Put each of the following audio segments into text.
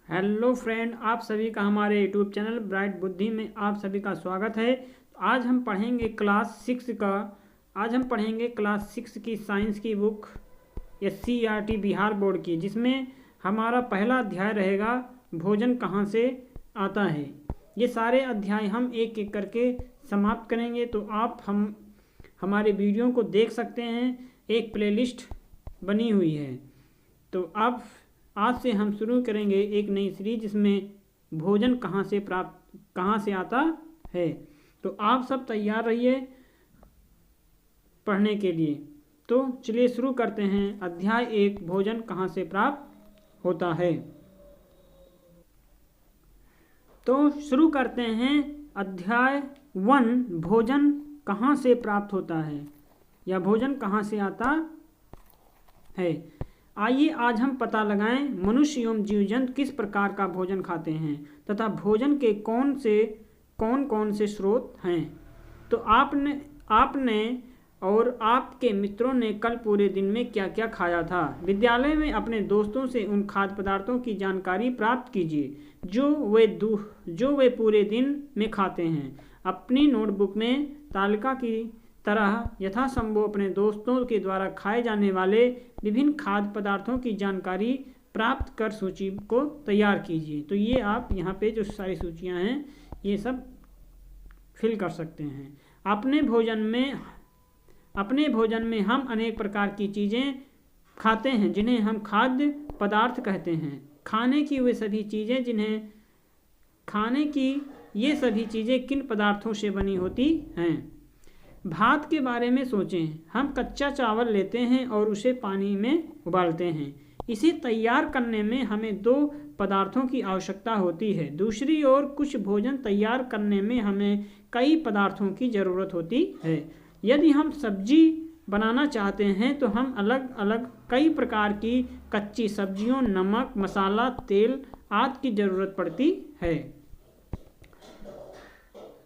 Hello friend, आप सभी का हमारे यूट्यूब चैनल ब्राइट बुद्धि में आप सभी का स्वागत है। आज हम पढ़ेंगे क्लास सिक्स की साइंस की बुक SCERT बिहार बोर्ड की, जिसमें हमारा पहला अध्याय रहेगा भोजन कहाँ से आता है। ये सारे अध्याय हम एक एक करके समाप्त करेंगे, तो आप हमारे वीडियो को देख सकते हैं। एक प्लेलिस्ट बनी हुई है। तो अब आज से हम शुरू करेंगे एक नई सीरीज, जिसमें भोजन कहाँ से आता है। तो आप सब तैयार रहिए पढ़ने के लिए। तो चलिए शुरू करते हैं। अध्याय 1, भोजन कहाँ से प्राप्त होता है। तो शुरू करते हैं अध्याय 1, भोजन कहाँ से प्राप्त होता है या भोजन कहाँ से आता है। आइए आज हम पता लगाएं मनुष्य एवं जीव जंतु किस प्रकार का भोजन खाते हैं तथा भोजन के कौन कौन से स्रोत हैं। तो आपने और आपके मित्रों ने कल पूरे दिन में क्या क्या खाया था। विद्यालय में अपने दोस्तों से उन खाद्य पदार्थों की जानकारी प्राप्त कीजिए जो वे पूरे दिन में खाते हैं। अपनी नोटबुक में तालिका की तरह यथासंभव अपने दोस्तों के द्वारा खाए जाने वाले विभिन्न खाद्य पदार्थों की जानकारी प्राप्त कर सूची को तैयार कीजिए। तो ये आप यहाँ पे जो सारी सूचियाँ हैं ये सब फिल कर सकते हैं। अपने भोजन में हम अनेक प्रकार की चीज़ें खाते हैं जिन्हें हम खाद्य पदार्थ कहते हैं। खाने की ये सभी चीज़ें किन पदार्थों से बनी होती हैं। भात के बारे में सोचें। हम कच्चा चावल लेते हैं और उसे पानी में उबालते हैं। इसे तैयार करने में हमें 2 पदार्थों की आवश्यकता होती है। दूसरी ओर कुछ भोजन तैयार करने में हमें कई पदार्थों की ज़रूरत होती है। यदि हम सब्जी बनाना चाहते हैं तो हम अलग अलग कई प्रकार की कच्ची सब्जियों, नमक, मसाला, तेल आदि की ज़रूरत पड़ती है।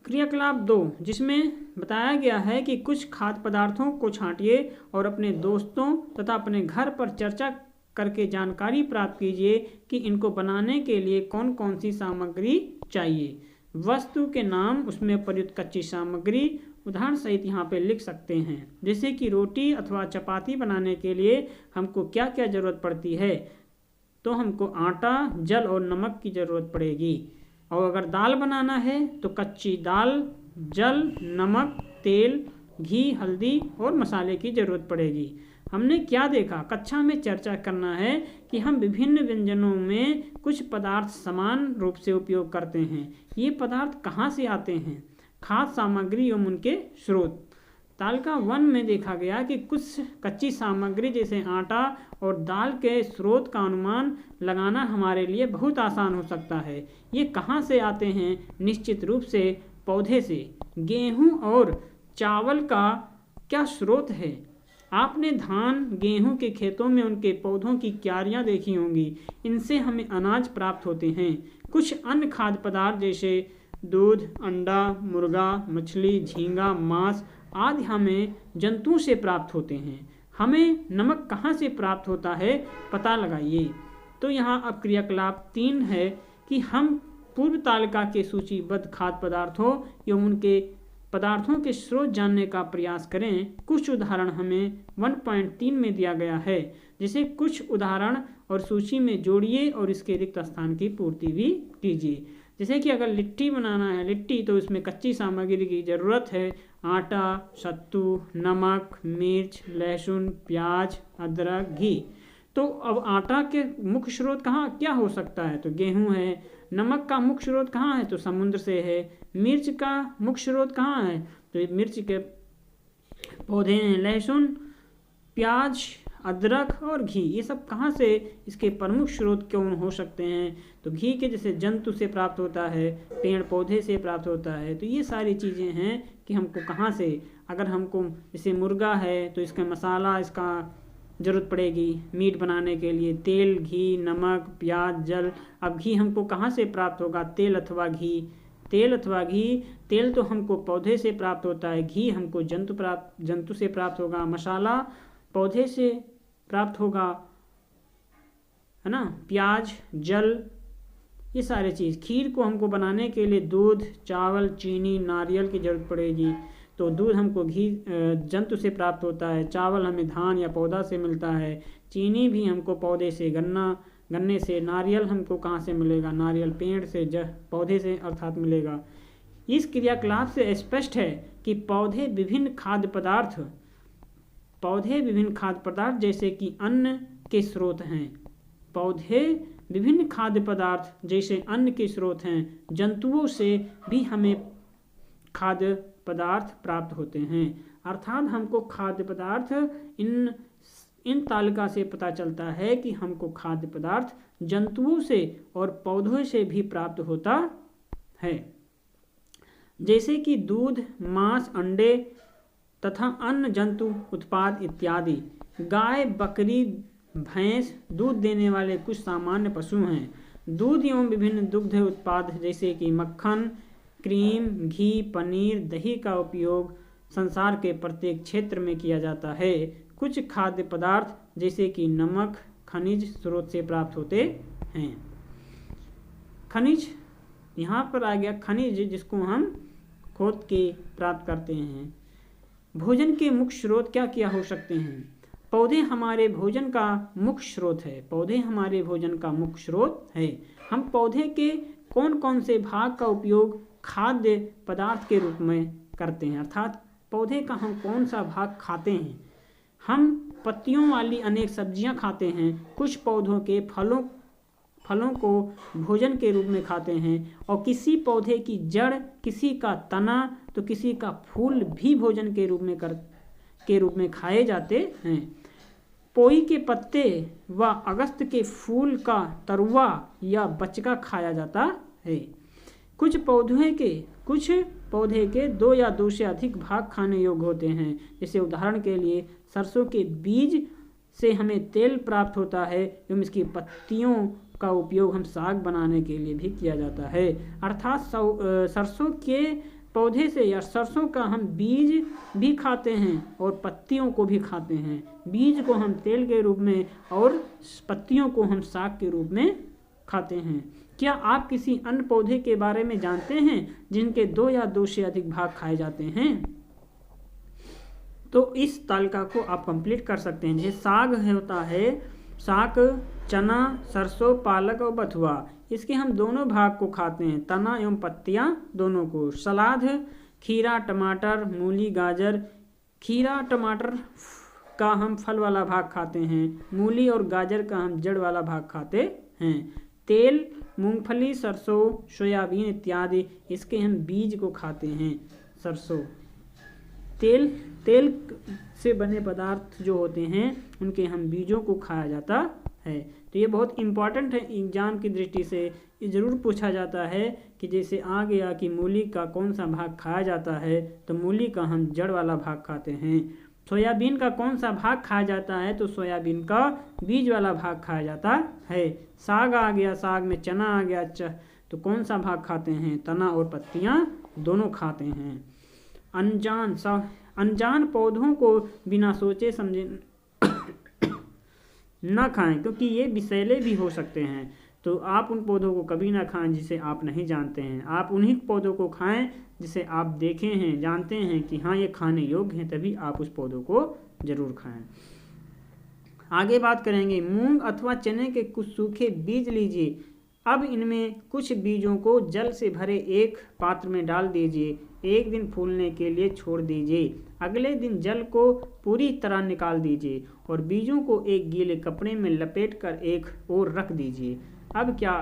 क्रियाकलाप 2, जिसमें बताया गया है कि कुछ खाद्य पदार्थों को छांटिए और अपने दोस्तों तथा अपने घर पर चर्चा करके जानकारी प्राप्त कीजिए कि इनको बनाने के लिए कौन कौन सी सामग्री चाहिए। वस्तु के नाम, उसमें प्रयुक्त कच्ची सामग्री उदाहरण सहित यहाँ पे लिख सकते हैं। जैसे कि रोटी अथवा चपाती बनाने के लिए हमको क्या क्या ज़रूरत पड़ती है। तो हमको आटा, जल और नमक की ज़रूरत पड़ेगी। और अगर दाल बनाना है तो कच्ची दाल, जल, नमक, तेल, घी, हल्दी और मसाले की ज़रूरत पड़ेगी। हमने क्या देखा, कक्षा में चर्चा करना है कि हम विभिन्न व्यंजनों में कुछ पदार्थ समान रूप से उपयोग करते हैं। ये पदार्थ कहाँ से आते हैं। खाद्य सामग्री एवं उनके स्रोत। तालिका 1 में देखा गया कि कुछ कच्ची सामग्री जैसे आटा और दाल के स्रोत का अनुमान लगाना हमारे लिए बहुत आसान हो सकता है। ये कहाँ से आते हैं। निश्चित रूप से पौधे से। गेहूं और चावल का क्या स्रोत है। आपने धान, गेहूं के खेतों में उनके पौधों की क्यारियां देखी होंगी। इनसे हमें अनाज प्राप्त होते हैं। कुछ अन्य खाद्य पदार्थ जैसे दूध, अंडा, मुर्गा, मछली, झींगा, मांस आदि हमें जंतुओं से प्राप्त होते हैं। हमें नमक कहाँ से प्राप्त होता है, पता लगाइए। तो यहाँ अब क्रियाकलाप 3 है कि हम पूर्व तालिका के सूचीबद्ध खाद्य पदार्थों एवं उनके पदार्थों के स्रोत जानने का प्रयास करें। कुछ उदाहरण हमें 1.3 में दिया गया है, जिसे कुछ उदाहरण और सूची में जोड़िए और इसके रिक्त स्थान की पूर्ति भी कीजिए। जैसे कि अगर लिट्टी बनाना है, तो इसमें कच्ची सामग्री की ज़रूरत है। आटा, सत्तू, नमक, मिर्च, लहसुन, प्याज, अदरक, घी। तो अब आटा के मुख्य स्रोत क्या हो सकता है। तो गेहूं है। नमक का मुख्य स्रोत कहाँ है, तो समुद्र से है। मिर्च का मुख्य स्रोत कहाँ है, तो मिर्च के पौधे हैं। लहसुन, प्याज, अदरक और घी, ये सब कहाँ से इसके प्रमुख स्रोत कौन हो सकते हैं। तो घी के जैसे जंतु से प्राप्त होता है, पेड़ पौधे से प्राप्त होता है। तो ये सारी चीज़ें हैं कि हमको कहाँ से, अगर हमको जैसे मुर्गा है तो इसका मसाला, इसका ज़रूरत पड़ेगी मीट बनाने के लिए। तेल, घी, नमक, प्याज, जल। अब घी हमको कहाँ से प्राप्त होगा, तेल अथवा घी। तेल तो हमको पौधे से प्राप्त होता है। घी हमको जंतु से प्राप्त होगा। मसाला पौधे से प्राप्त होगा, है ना। प्याज, जल ये सारे चीज़। खीर को हमको बनाने के लिए दूध, चावल, चीनी, नारियल की ज़रूरत पड़ेगी। तो दूध हमको घी जंतु से प्राप्त होता है, चावल हमें धान या पौधा से मिलता है, चीनी भी हमको पौधे से, गन्ने से, नारियल हमको कहाँ से मिलेगा, नारियल पेड़ से, पौधे से अर्थात मिलेगा। इस क्रियाकलाप से स्पष्ट है कि पौधे विभिन्न खाद्य पदार्थ जैसे कि अन्न के स्रोत हैं। पौधे विभिन्न खाद्य पदार्थ जैसे अन्न के स्रोत हैं। जंतुओं से भी हमें खाद्य पदार्थ प्राप्त होते हैं। अर्थात हमको खाद्य पदार्थ इन तालिका से पता चलता है कि हमको खाद्य पदार्थ जंतुओं से और पौधों से भी प्राप्त होता है, जैसे कि दूध, मांस, अंडे तथा अन्य जंतु उत्पाद इत्यादि। गाय, बकरी, भैंस दूध देने वाले कुछ सामान्य पशु हैं। दूध एवं विभिन्न दुग्ध उत्पाद जैसे कि मक्खन, क्रीम, घी, पनीर, दही का उपयोग संसार के प्रत्येक क्षेत्र में किया जाता है। कुछ खाद्य पदार्थ जैसे कि नमक, खनिज स्रोत से प्राप्त होते हैं। खनिज, यहाँ पर आ गया खनिज, जिसको हम खोद के प्राप्त करते हैं। भोजन के मुख्य स्रोत क्या क्या हो सकते हैं? पौधे हमारे भोजन का मुख्य स्रोत है। पौधे हमारे भोजन का मुख्य स्रोत है। हम पौधे के कौन कौन से भाग का उपयोग खाद्य पदार्थ के रूप में करते हैं, अर्थात पौधे का हम कौन सा भाग खाते हैं? हम पत्तियों वाली अनेक सब्जियां खाते हैं। कुछ पौधों के फलों को भोजन के रूप में खाते हैं, और किसी पौधे की जड़, किसी का तना तो किसी का फूल भी भोजन के रूप में खाए जाते हैं। पोई के पत्ते व अगस्त के फूल का तरुआ या बचका खाया जाता है। कुछ पौधे के 2 या 2 से अधिक भाग खाने योग्य होते हैं। जैसे उदाहरण के लिए सरसों के बीज से हमें तेल प्राप्त होता है एवं इसकी पत्तियों का उपयोग हम साग बनाने के लिए भी किया जाता है। अर्थात सरसों के पौधे से या सरसों का हम बीज भी खाते हैं और पत्तियों को भी खाते हैं। बीज को हम तेल के रूप में और पत्तियों को हम साग के रूप में खाते हैं। क्या आप किसी अन्य पौधे के बारे में जानते हैं जिनके 2 या 2 से अधिक भाग खाए जाते हैं? तो इस तालिका को आप कंप्लीट कर सकते हैं। जैसे साग होता है, साग, चना, सरसों, पालक और बथुआ, इसके हम दोनों भाग को खाते हैं, तना एवं पत्तियां दोनों को। सलाद, खीरा, टमाटर, मूली, गाजर। खीरा, टमाटर का हम फल वाला भाग खाते हैं, मूली और गाजर का हम जड़ वाला भाग खाते हैं। तेल, मूंगफली, सरसों, सोयाबीन इत्यादि, इसके हम बीज को खाते हैं। सरसों, तेल से बने पदार्थ जो होते हैं उनके हम बीजों को खाया जाता है। तो ये बहुत इम्पॉर्टेंट है, एग्जाम की दृष्टि से ये ज़रूर पूछा जाता है कि जैसे आ गया कि मूली का कौन सा भाग खाया जाता है, तो मूली का हम जड़ वाला भाग खाते हैं। सोयाबीन का कौन सा भाग खाया जाता है, तो सोयाबीन का बीज वाला भाग खाया जाता है। साग आ गया, साग में चना आ गया, तो कौन सा भाग खाते हैं, तना और पत्तियां दोनों खाते हैं। अनजान पौधों को बिना सोचे समझे न खाएं, क्योंकि ये विषैले भी हो सकते हैं। तो आप उन पौधों को कभी ना खाएं जिसे आप नहीं जानते हैं। आप उन्हीं पौधों को खाएं जिसे आप देखे हैं, जानते हैं कि हाँ ये खाने योग्य हैं, तभी आप उस पौधों को जरूर खाएं। आगे बात करेंगे, मूंग अथवा चने के कुछ सूखे बीज लीजिए। अब इनमें कुछ बीजों को जल से भरे एक पात्र में डाल दीजिए। एक दिन फूलने के लिए छोड़ दीजिए। अगले दिन जल को पूरी तरह निकाल दीजिए और बीजों को एक गीले कपड़े में लपेटकर एक ओर रख दीजिए। अब क्या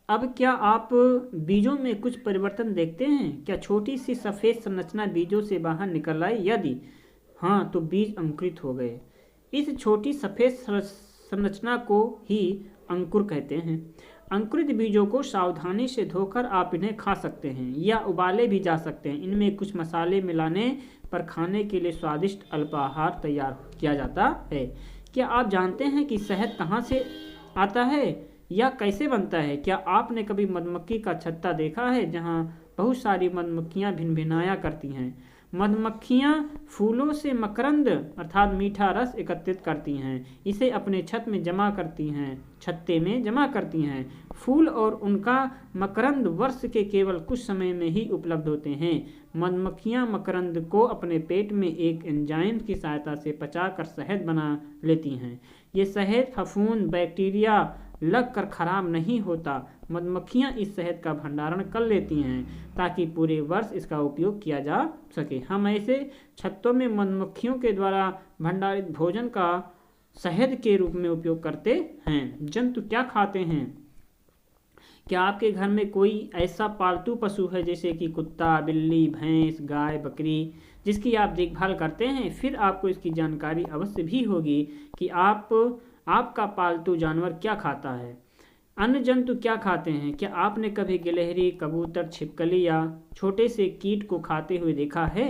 अब क्या आप बीजों में कुछ परिवर्तन देखते हैं? क्या छोटी सी सफ़ेद संरचना बीजों से बाहर निकल आई? यदि हाँ, तो बीज अंकुरित हो गए। इस छोटी सफ़ेद संरचना को ही अंकुर कहते हैं। अंकुरित बीजों को सावधानी से धोकर आप इन्हें खा सकते हैं या उबाले भी जा सकते हैं। इनमें कुछ मसाले मिलाने पर खाने के लिए स्वादिष्ट अल्पाहार तैयार किया जाता है। क्या आप जानते हैं कि शहद कहाँ से आता है या कैसे बनता है? क्या आपने कभी मधुमक्खी का छत्ता देखा है जहाँ बहुत सारी मधुमक्खियाँ भिनभिनाया करती हैं? मधुमक्खियाँ फूलों से मकरंद अर्थात मीठा रस एकत्रित करती हैं, इसे अपने छत्ते में जमा करती हैं। फूल और उनका मकरंद वर्ष के केवल कुछ समय में ही उपलब्ध होते हैं। मधुमक्खियाँ मकरंद को अपने पेट में एक एंजाइम की सहायता से पचाकर शहद बना लेती हैं। ये शहद फफूंद बैक्टीरिया लगकर खराब नहीं होता। मधुमक्खियाँ इस शहद का भंडारण कर लेती हैं ताकि पूरे वर्ष इसका उपयोग किया जा सके। हम ऐसे छत्तों में मधुमक्खियों के द्वारा भंडारित भोजन का शहद के रूप में उपयोग करते हैं। जंतु क्या खाते हैं? क्या आपके घर में कोई ऐसा पालतू पशु है जैसे कि कुत्ता, बिल्ली, भैंस, गाय, बकरी, जिसकी आप देखभाल करते हैं? फिर आपको इसकी जानकारी अवश्य भी होगी कि आपका पालतू जानवर क्या खाता है। अन्य जंतु क्या खाते हैं? क्या आपने कभी गिलहरी, कबूतर, छिपकली या छोटे से कीट को खाते हुए देखा है?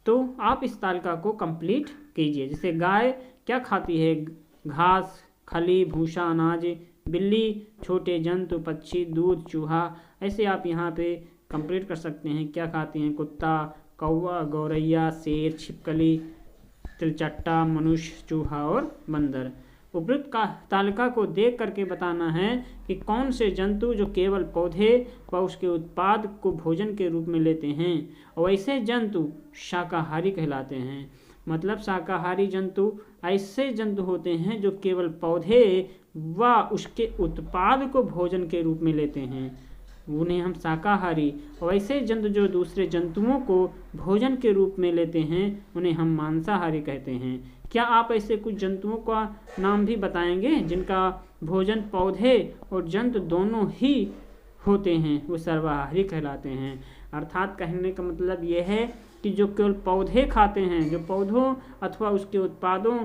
तो आप इस तालिका को कंप्लीट कीजिए। जैसे गाय क्या खाती है? घास, खली, भूसा, अनाज। बिल्ली छोटे जंतु, पक्षी, दूध, चूहा। ऐसे आप यहाँ पे कंप्लीट कर सकते हैं। क्या खाते हैं? कुत्ता, कौवा, गौरैया, शेर, छिपकली, तिलचट्टा, मनुष्य, चूहा और बंदर। उपयुक्त का तालिका को देख करके बताना है कि कौन से जंतु जो केवल पौधे व उसके उत्पाद को भोजन के रूप में लेते हैं और ऐसे जंतु शाकाहारी कहलाते हैं। मतलब शाकाहारी जंतु ऐसे जंतु होते हैं जो केवल पौधे व उसके उत्पाद को भोजन के रूप में लेते हैं, उन्हें हम शाकाहारी। और ऐसे जंतु जो दूसरे जंतुओं को भोजन के रूप में लेते हैं उन्हें हम मांसाहारी कहते हैं। क्या आप ऐसे कुछ जंतुओं का नाम भी बताएंगे जिनका भोजन पौधे और जंतु दोनों ही होते हैं? वो सर्वाहारी कहलाते हैं। अर्थात कहने का मतलब यह है कि जो केवल पौधे खाते हैं, जो पौधों अथवा उसके उत्पादों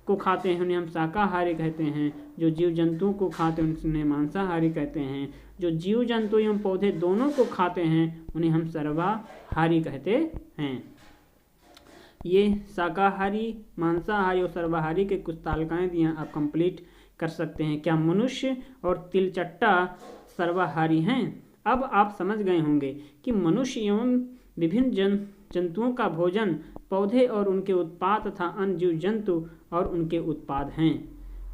को खाते हैं उन्हें हम शाकाहारी कहते हैं। जो जीव जंतुओं को खाते हैं उन्हें मांसाहारी कहते हैं। जो जीव जंतु एवं पौधे दोनों को खाते हैं उन्हें हम सर्वाहारी कहते हैं। ये शाकाहारी, मांसाहारी और सर्वाहारी के कुछ तालिकाएं दिया, आप कंप्लीट कर सकते हैं। क्या मनुष्य और तिलचट्टा सर्वाहारी हैं? अब आप समझ गए होंगे कि मनुष्य एवं विभिन्न जंतुओं का भोजन पौधे और उनके उत्पाद तथा अन्य जीव जंतु और उनके उत्पाद हैं।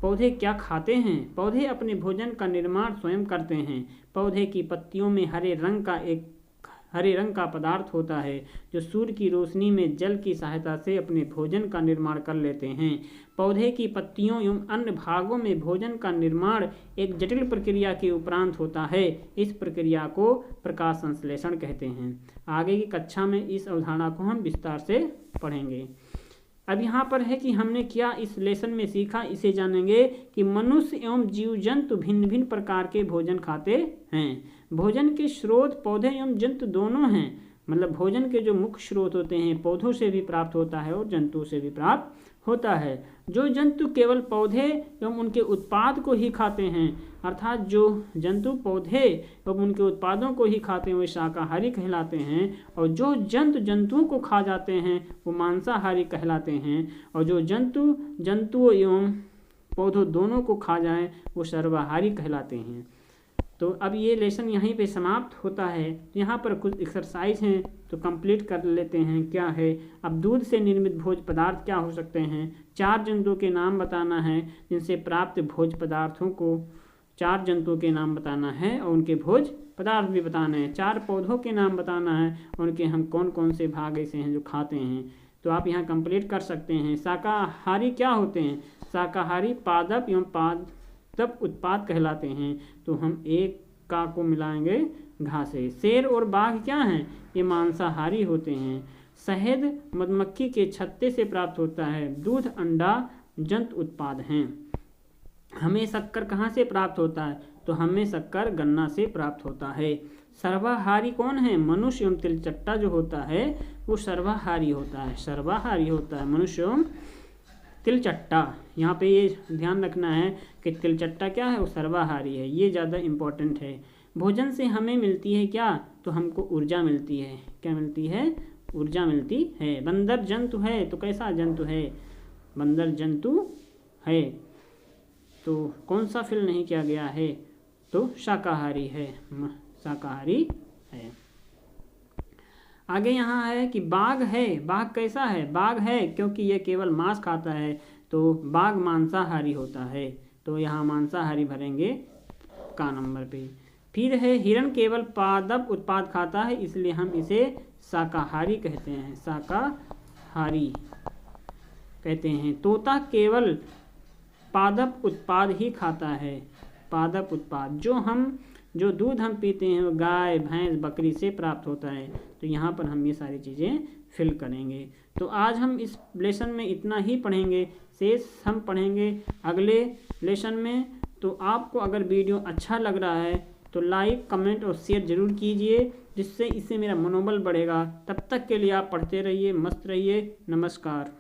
पौधे क्या खाते हैं? पौधे अपने भोजन का निर्माण स्वयं करते हैं। पौधे की पत्तियों में हरे रंग का पदार्थ होता है जो सूर्य की रोशनी में जल की सहायता से अपने भोजन का निर्माण कर लेते हैं। पौधे की पत्तियों एवं अन्य भागों में भोजन का निर्माण एक जटिल प्रक्रिया के उपरांत होता है। इस प्रक्रिया को प्रकाश संश्लेषण कहते हैं। आगे की कक्षा में इस अवधारणा को हम विस्तार से पढ़ेंगे। अब यहाँ पर है कि हमने क्या इस लेसन में सीखा, इसे जानेंगे कि मनुष्य एवं जीव जंतु भिन्न भिन्न प्रकार के भोजन खाते हैं। भोजन के स्रोत पौधे एवं जंतु दोनों हैं। मतलब भोजन के जो मुख्य स्रोत होते हैं पौधों से भी प्राप्त होता है और जंतुओं से भी प्राप्त होता है। जो जंतु केवल पौधे एवं उनके उत्पाद को ही खाते हैं, अर्थात जो जंतु पौधे एवं उनके उत्पादों को ही खाते हैं वे शाकाहारी कहलाते हैं। और जो जंतुओं को खा जाते हैं वो मांसाहारी कहलाते हैं। और जो जंतुओं एवं पौधों दोनों को खा जाएं वो सर्वाहारी कहलाते हैं। तो अब ये लेसन यहीं पे समाप्त होता है। यहाँ पर कुछ एक्सरसाइज हैं तो कंप्लीट कर लेते हैं। क्या है? अब दूध से निर्मित भोज्य पदार्थ क्या हो सकते हैं? 4 जंतुओं के नाम बताना है जिनसे प्राप्त भोज्य पदार्थों को 4 जंतुओं के नाम बताना है और उनके भोज्य पदार्थ भी बताने हैं। 4 पौधों के नाम बताना है और उनके हम कौन कौन से भाग ऐसे हैं जो खाते हैं। तो आप यहाँ कंप्लीट कर सकते हैं। शाकाहारी क्या होते हैं? शाकाहारी पादप एवं पादप उत्पाद कहलाते हैं। तो हम एक का को मिलाएंगे घासे। शेर और बाघ क्या हैं? ये मांसाहारी होते हैं। शहद मधुमक्खी के छत्ते से प्राप्त होता है। दूध, अंडा जंतु उत्पाद हैं। हमें शक्कर कहाँ से प्राप्त होता है? तो हमें शक्कर गन्ना से प्राप्त होता है। सर्वाहारी कौन है? मनुष्य एवं तिलचट्टा जो होता है वो सर्वाहारी होता है। सर्वाहारी होता है मनुष्य एवं तिलचट्टा, यहाँ पे ये ध्यान रखना है कि तिलचट्टा क्या है, वो सर्वाहारी है, ये ज़्यादा इम्पोर्टेंट है। भोजन से हमें मिलती है क्या, तो हमको ऊर्जा मिलती है। क्या मिलती है, ऊर्जा मिलती है। बंदर जंतु है, तो कैसा जंतु है, बंदर जंतु है, तो कौन सा फिल नहीं किया गया है, तो शाकाहारी है, शाकाहारी है। आगे यहाँ है कि बाघ है, बाघ कैसा है, बाघ है क्योंकि ये केवल मांस खाता है, तो बाघ मांसाहारी होता है, तो यहाँ मांसाहारी भरेंगे का नंबर पे। फिर है हिरण केवल पादप उत्पाद खाता है, इसलिए हम इसे शाकाहारी कहते हैं, शाकाहारी कहते हैं। तोता केवल पादप उत्पाद ही खाता है, पादप उत्पाद, जो दूध हम पीते हैं वो गाय भैंस बकरी से प्राप्त होता है, तो यहाँ पर हम ये सारी चीज़ें फिल करेंगे। तो आज हम इस लेसन में इतना ही पढ़ेंगे, शेष हम पढ़ेंगे अगले लेसन में। तो आपको अगर वीडियो अच्छा लग रहा है तो लाइक कमेंट और शेयर ज़रूर कीजिए, जिससे इससे मेरा मनोबल बढ़ेगा। तब तक के लिए आप पढ़ते रहिए, मस्त रहिए। नमस्कार।